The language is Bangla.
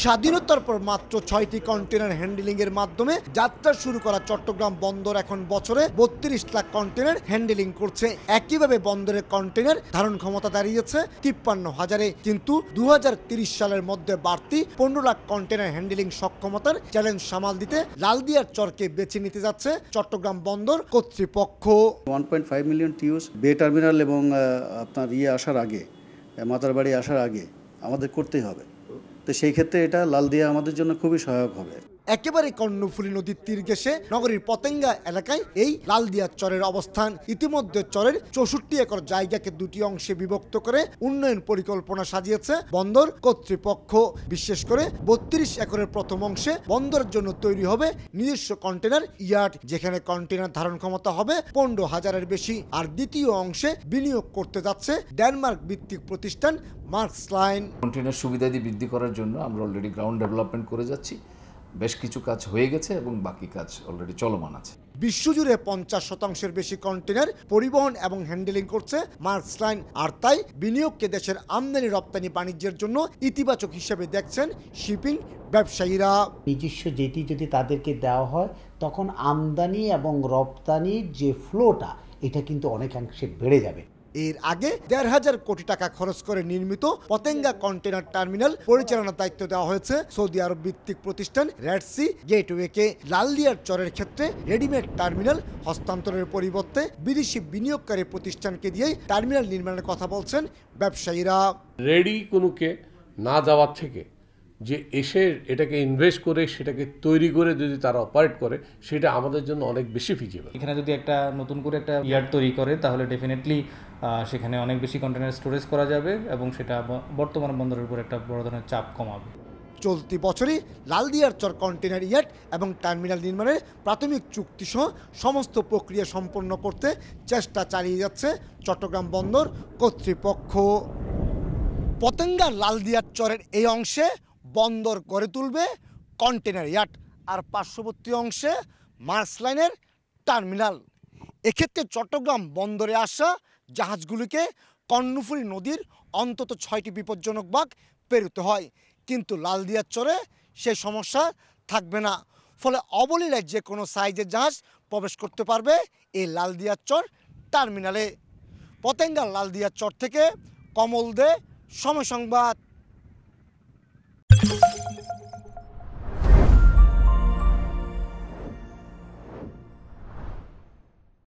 স্বাধীনতার পর মাত্র 6টি কন্টেনার হ্যান্ডেলিংয়ের মাধ্যমে যাত্রা শুরু করা চট্টগ্রাম বন্দর এখন বছরে 32 লাখ কন্টেনার হ্যান্ডেলিং করছে। একইভাবে বন্দরের কন্টেনার ধারণ ক্ষমতা দাঁড়িয়েছে 53,000-এ, কিন্তু 2030 সালের মধ্যে বাড়তি 15 লাখ কন্টেনার হ্যান্ডেলিং সক্ষমতার চ্যালেঞ্জ সামাল দিতে লালদিয়ার চরকে বেছে নিতে যাচ্ছে চট্টগ্রাম বন্দর কর্তৃপক্ষ। 1.5 মিলিয়ন টিউস বে টার্মিনাল এবং আপনার আসার আগে, মাতারবাড়ি আসার আগে আমাদের করতেই হবে। তো সেই ক্ষেত্রে এটা লালদিয়া আমাদের জন্য খুবই সহায়ক হবে। একেবারে কর্ণফুলী নদীর তীর ঘেঁষে নগরীর পতেঙ্গা এলাকায় এই লালদিয়া চরের অবস্থান। ইতিমধ্যে চরের 64 একর জায়গাকে দুটি অংশে বিভক্ত করে উন্নয়ন পরিকল্পনা সাজিয়েছে বন্দর কর্তৃপক্ষ। বিশেষ করে 32 একরের প্রথম অংশে বন্দরের জন্য তৈরি হবে নিজস্ব কন্টেনার ইয়ার্ড, যেখানে কন্টেনার ধারণ ক্ষমতা হবে 15,000-এর বেশি। আর দ্বিতীয় অংশে বিনিয়োগ করতে যাচ্ছে ডেনমার্ক ভিত্তিক প্রতিষ্ঠান মার্কস লাইন। কন্টেনার সুবিধাদি বৃদ্ধি করার জন্য আমরা অলরেডি গ্রাউন্ড ডেভেলপমেন্ট করে যাচ্ছি। বেশ কিছু কাজ হয়ে গেছে এবং বাকি কাজ অলরেডি চলমান আছে। বিশ্বজুড়ে 50% বেশি কন্টেনার পরিবহন এবং হ্যান্ডেলিং করছে মার্কস লাইন। আর তাই বিনিয়োগকে দেশের আমদানি রপ্তানি বাণিজ্যের জন্য ইতিবাচক হিসেবে দেখছেন শিপিং ব্যবসায়ীরা। নিজস্ব যেটি যদি তাদেরকে দেওয়া হয় তখন আমদানি এবং রপ্তানির যে ফ্লোটা এটা কিন্তু অনেকাংশে বেড়ে যাবে। এর আগে 1,500 কোটি টাকা খরচ করে নির্মিত পতেঙ্গা কন্টেনার টার্মিনাল পরিচালনার দায়িত্ব দেওয়া হয়েছে সৌদি আরব ভিত্তিক প্রতিষ্ঠান রেড সি গেটওয়েকে। লালদিয়ার চরের ক্ষেত্রে রেডিমেড টার্মিনাল হস্তান্তরের পরিবর্তে বিদেশি বিনিয়োগকারী প্রতিষ্ঠানকে দিয়েই টার্মিনাল নির্মাণের কথা বলছেন ব্যবসায়ীরা। রেডি কোনোকে না যাওয়ার থেকে যে এসে এটাকে ইনভেস্ট করে সেটাকে তৈরি করে যদি তারা অপারেট করে, সেটা আমাদের জন্য অনেক বেশি ফিজিবল। এখানে যদি একটা নতুন করে একটা ইয়ার্ড তৈরি করে তাহলে ডেফিনেটলি সেখানে অনেক বেশি কন্টেনার স্টোরেজ করা যাবে এবং সেটা বর্তমান বন্দরের উপর একটা বড় ধরনের চাপ কমাবে। চলতি বছরই লালদিয়ার চর কন্টেনার ইয়ার্ড এবং টার্মিনাল নির্মাণের প্রাথমিক চুক্তি সহ সমস্ত প্রক্রিয়া সম্পন্ন করতে চেষ্টা চালিয়ে যাচ্ছে চট্টগ্রাম বন্দর কর্তৃপক্ষ। পতেঙ্গার লালদিয়ার চরের এই অংশে বন্দর গড়ে তুলবে কন্টেনার ইয়ার্ড, আর পার্শ্ববর্তী অংশে মার্কস লাইনের টার্মিনাল। এক্ষেত্রে চট্টগ্রাম বন্দরে আসা জাহাজগুলিকে কর্ণফুলী নদীর অন্তত 6টি বিপজ্জনক বাঁক পেরোতে হয়, কিন্তু লালদিয়ার চরে সেই সমস্যা থাকবে না। ফলে অবলীলায় যে কোনো সাইজের জাহাজ প্রবেশ করতে পারবে এই লালদিয়ার চর টার্মিনালে। পতেঙ্গার লালদিয়ার চর থেকে কমল দে, সময় সংবাদ।